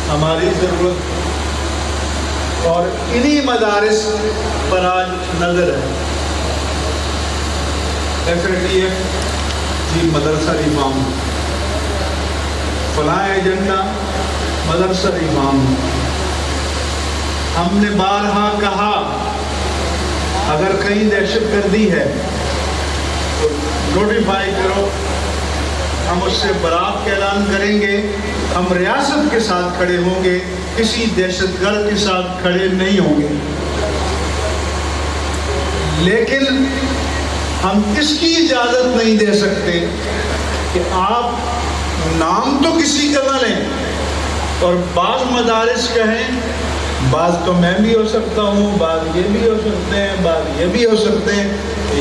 ہماری ضرورت اور انہی مدارس پر آج نظر ہے۔ FATF جی مدرسہ امام، فلاں ایجنڈا مدرسہ امام۔ ہم نے بارہا کہا اگر کہیں دہشت گردی ہے تو نوٹیفائی کرو، ہم اس سے برات کا اعلان کریں گے، ہم ریاست کے ساتھ کھڑے ہوں گے، کسی دہشت گرد کے ساتھ کھڑے نہیں ہوں گے۔ لیکن ہم اس کی اجازت نہیں دے سکتے کہ آپ نام تو کسی کا نہ لیں اور بعض مدارس کہیں، بعض تو میں بھی ہو سکتا ہوں، بعض یہ بھی ہو سکتے ہیں، بعض یہ بھی ہو سکتے ہیں،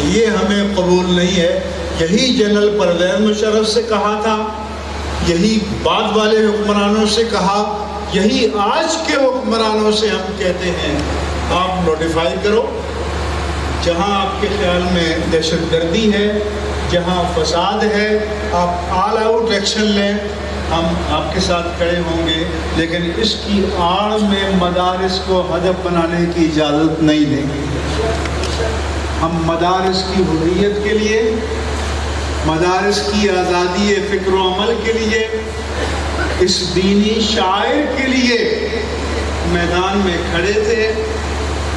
یہ ہمیں قبول نہیں ہے۔ یہی جنرل پرویز مشرف سے کہا تھا، یہی بعد والے حکمرانوں سے کہا، یہی آج کے حکمرانوں سے ہم کہتے ہیں آپ نوٹیفائی کرو، جہاں آپ کے خیال میں دہشت گردی ہے، جہاں فساد ہے، آپ آل آؤٹ ایکشن لیں، ہم آپ کے ساتھ کھڑے ہوں گے، لیکن اس کی آڑ میں مدارس کو ہدف بنانے کی اجازت نہیں دیں گے۔ ہم مدارس کی حریت کے لیے، مدارس کی آزادی فکر و عمل کے لیے، اس دینی شاعر کے لیے میدان میں کھڑے تھے،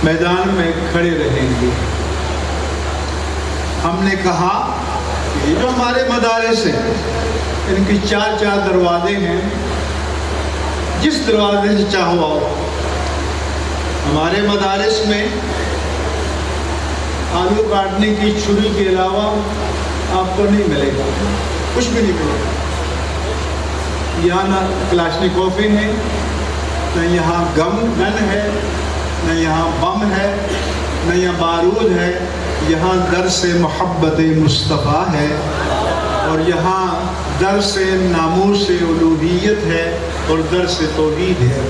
میدان میں کھڑے رہیں گے۔ ہم نے کہا یہ جو ہمارے مدارس ہیں ان کی چار دروازے ہیں، جس دروازے سے چاہو آؤ۔ ہمارے مدارس میں آلو کاٹنے کی چھری کے علاوہ آپ کو نہیں ملے گا، کچھ بھی نہیں ملے گا۔ یہاں نہ کلاشنکوفیں ہیں، نہ یہاں گن ہے، نہ یہاں بم ہے، نہ یہاں بارود ہے، یہاں درس محبت مصطفیٰ ہے، اور یہاں درس ناموس الوہیت ہے اور درس توحید ہے۔